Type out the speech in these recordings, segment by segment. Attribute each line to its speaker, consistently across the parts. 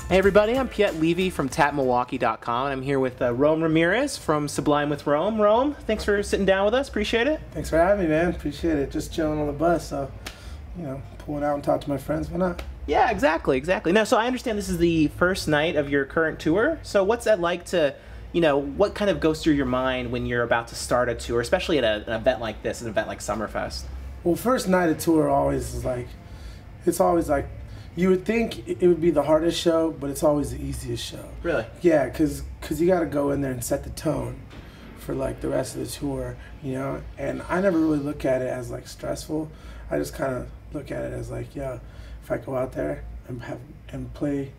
Speaker 1: Hey everybody, I'm Piet Levy from TapMilwaukee.com, and I'm here with Rome Ramirez from Sublime with Rome. Rome, thanks for sitting down with us. Appreciate it.
Speaker 2: Thanks for having me, man. Appreciate it. Just chilling on the bus, so, you know, pulling out and talk to my friends. Why not?
Speaker 1: Yeah, exactly. Now, so I understand this is the first night of your current tour. So what's that like to, you know, what kind of goes through your mind when you're about to start a tour, especially at an event like this, an event like Summerfest?
Speaker 2: Well, first night of tour always is like, it's always like, you would think it would be the hardest show, but it's always the easiest show.
Speaker 1: Really?
Speaker 2: Yeah, because you got to go in there and set the tone for like the rest of the tour, you know? And I never really look at it as like stressful. I just kind of look at it as like, yeah, if I go out there and play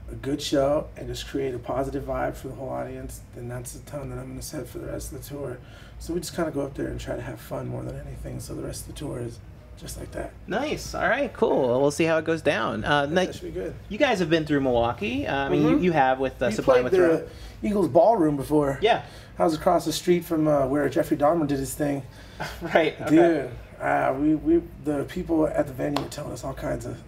Speaker 2: a good show and just create a positive vibe for the whole audience, then that's the tone that I'm going to set for the rest of the tour. So we just kind of go up there and try to have fun more than anything, so the rest of the tour is just like that.
Speaker 1: Nice. All right, cool. Well, we'll see how it goes down.
Speaker 2: That should be good.
Speaker 1: You guys have been through Milwaukee. I mean, you have with Sublime with
Speaker 2: the Eagles Ballroom before.
Speaker 1: Yeah.
Speaker 2: I was across the street from where Jeffrey Dahmer did his thing.
Speaker 1: Right. Okay.
Speaker 2: Dude, the people at the venue were telling us all kinds of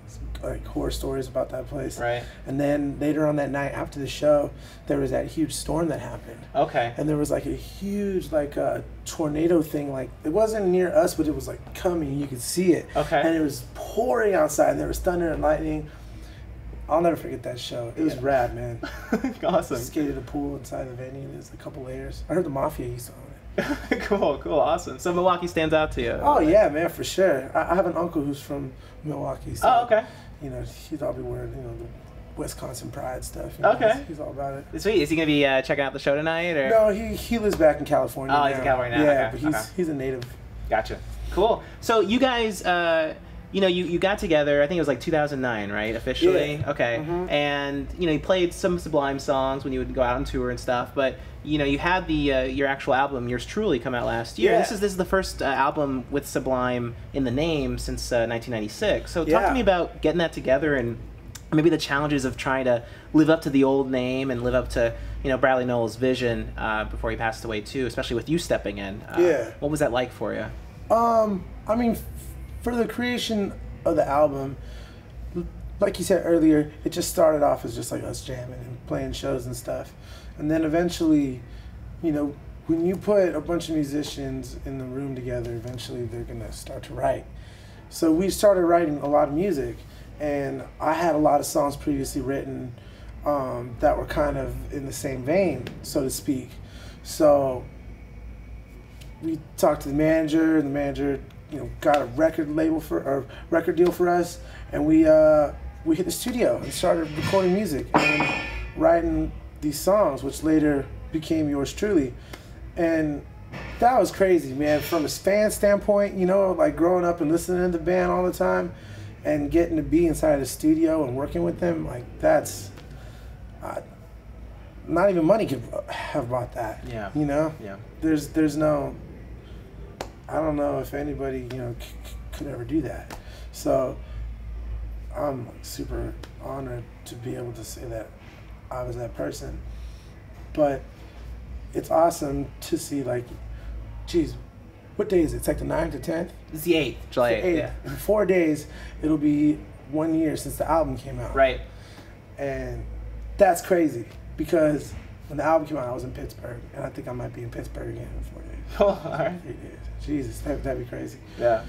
Speaker 2: like horror stories about that place.
Speaker 1: Right.
Speaker 2: And then later on that night after the show, there was that huge storm that happened.
Speaker 1: Okay.
Speaker 2: And there was like a huge tornado thing. Like it wasn't near us, but it was like coming. You could see it.
Speaker 1: Okay.
Speaker 2: And it was pouring outside, and there was thunder and lightning. I'll never forget that show. It was rad, man.
Speaker 1: Awesome.
Speaker 2: Skated a pool inside the venue. There's a couple layers. I heard the Mafia used to own it.
Speaker 1: Cool, awesome. So Milwaukee stands out to you?
Speaker 2: Oh yeah, man, for sure. I have an uncle who's from Milwaukee. So,
Speaker 1: oh, okay.
Speaker 2: You know, he'd all be wearing, you know, the Wisconsin Pride stuff. You know,
Speaker 1: okay.
Speaker 2: He's all about it.
Speaker 1: Sweet. Is he gonna be checking out the show tonight, or?
Speaker 2: No, he lives back in California.
Speaker 1: Oh, he's in California now.
Speaker 2: Yeah,
Speaker 1: Okay.
Speaker 2: but he's a native.
Speaker 1: Gotcha. Cool. So you guys, you know, you got together. I think it was like 2009, right? Officially.
Speaker 2: Yeah.
Speaker 1: Okay.
Speaker 2: Mm-hmm.
Speaker 1: And you know, you played some Sublime songs when you would go out on tour and stuff. But you know, you had the your actual album, Yours Truly, come out last year.
Speaker 2: Yeah.
Speaker 1: This is the first album with Sublime in the name since 1996. So talk to me about getting that together and maybe the challenges of trying to live up to the old name and live up to, you know, Brad Nowell's vision before he passed away too, especially with you stepping in.
Speaker 2: Yeah.
Speaker 1: What was that like for you?
Speaker 2: I mean, for the creation of the album, like you said earlier, it just started off as just like us jamming and playing shows and stuff. And then eventually, you know, when you put a bunch of musicians in the room together, eventually they're going to start to write. So we started writing a lot of music, and I had a lot of songs previously written that were kind of in the same vein, so to speak. So we talked to the manager, and the manager, you know, got a record deal for us, and we hit the studio and started recording music and writing these songs, which later became Yours Truly. And that was crazy, man. From a fan standpoint, you know, like growing up and listening to the band all the time and getting to be inside the studio and working with them, like that's not even money could have bought that.
Speaker 1: Yeah.
Speaker 2: You know?
Speaker 1: Yeah.
Speaker 2: There's no, I don't know if anybody, you know, could ever do that. So I'm super honored to be able to say that I was that person. But it's awesome to see, like, geez, what day is it? It's like the 9th or 10th?
Speaker 1: It's the 8th, July 8th. Yeah.
Speaker 2: In 4 days, it'll be 1 year since the album came out.
Speaker 1: Right.
Speaker 2: And that's crazy because when the album came out, I was in Pittsburgh, and I think I might be in Pittsburgh again in 4 days.
Speaker 1: Oh, all right.
Speaker 2: 3 days. Jesus, that'd be crazy.
Speaker 1: Yeah.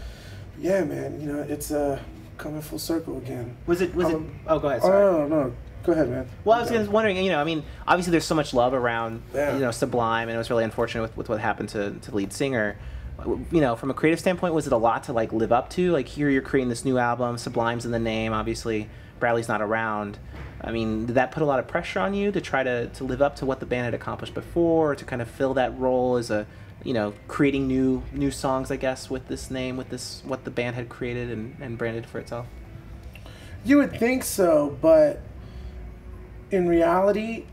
Speaker 2: Yeah, man. You know, it's coming full circle again.
Speaker 1: Was it? Oh, go ahead. Sorry.
Speaker 2: Oh, no. Go ahead, man.
Speaker 1: Well, I was just wondering, you know, I mean, obviously there's so much love around,
Speaker 2: Yeah.
Speaker 1: you know, Sublime, and it was really unfortunate with what happened to the lead singer. You know, from a creative standpoint, was it a lot to, like, live up to? Like, here you're creating this new album, Sublime's in the name, obviously Bradley's not around. I mean, did that put a lot of pressure on you to try to live up to what the band had accomplished before, or to kind of fill that role as a, you know, creating new songs, I guess, with this name, with this, what the band had created and branded for itself?
Speaker 2: You would think so, but in reality,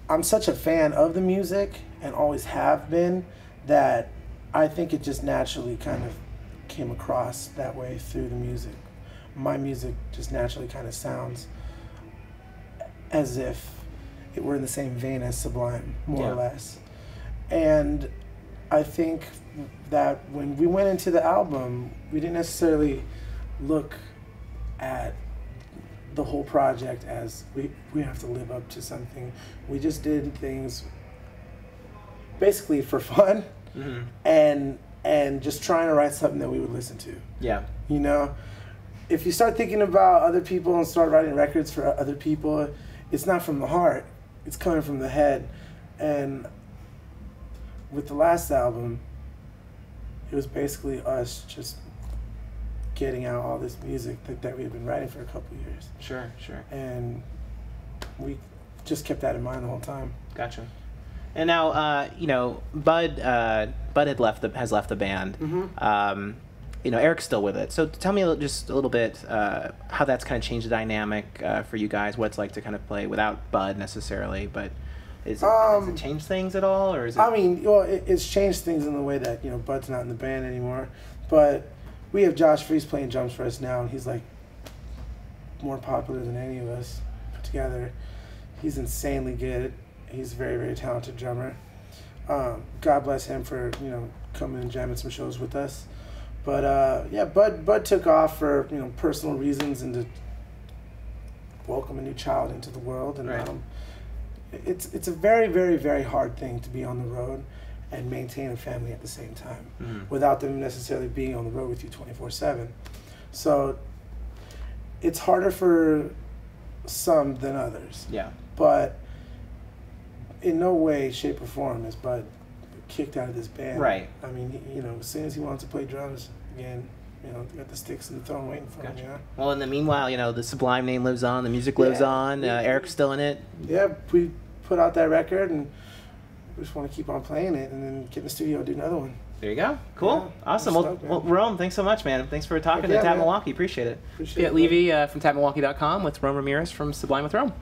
Speaker 2: I'm such a fan of the music and always have been that I think it just naturally kind of came across that way through the music. My music just naturally kind of sounds as if it were in the same vein as Sublime, more or less. And I think that when we went into the album, we didn't necessarily look at the whole project as we have to live up to something. We just did things basically for fun, and just trying to write something that we would listen to.
Speaker 1: Yeah.
Speaker 2: You know, if you start thinking about other people and start writing records for other people, it's not from the heart. It's coming from the head. And with the last album, it was basically us just getting out all this music that we had been writing for a couple of years.
Speaker 1: Sure.
Speaker 2: And we just kept that in mind the whole time.
Speaker 1: Gotcha. And now, you know, Bud has left the band. You know, Eric's still with it. So tell me just a little bit how that's kind of changed the dynamic for you guys. What it's like to kind of play without Bud necessarily, but has it changed things at all, or is it?
Speaker 2: I mean, well, it's changed things in the way that, you know, Bud's not in the band anymore, but we have Josh Freese playing drums for us now, and he's like more popular than any of us put together. He's insanely good. He's a very, very talented drummer. God bless him for, you know, coming and jamming some shows with us. But yeah, Bud took off for, you know, personal reasons and to welcome a new child into the world. And
Speaker 1: right.
Speaker 2: It's a very, very, very hard thing to be on the road and maintain a family at the same time without them necessarily being on the road with you 24/7. So it's harder for some than others.
Speaker 1: Yeah.
Speaker 2: But in no way, shape, or form is Bud kicked out of this band.
Speaker 1: Right.
Speaker 2: I mean, you know, as soon as he wants to play drums again, you know, got the sticks in the throne waiting for him. You know?
Speaker 1: Well, in the meanwhile, you know, the Sublime name lives on, the music lives on. Eric's still in it.
Speaker 2: Yeah, we put out that record, and we just want to keep on playing it, and then get in the studio and do another one.
Speaker 1: There you go. Cool.
Speaker 2: Yeah,
Speaker 1: awesome.
Speaker 2: stoked,
Speaker 1: Well, Rome, thanks so much, man. Thanks for talking to Tap Milwaukee. Appreciate it.
Speaker 2: Appreciate
Speaker 1: Piet Levy from TapMilwaukee.com with Rome Ramirez from Sublime with Rome.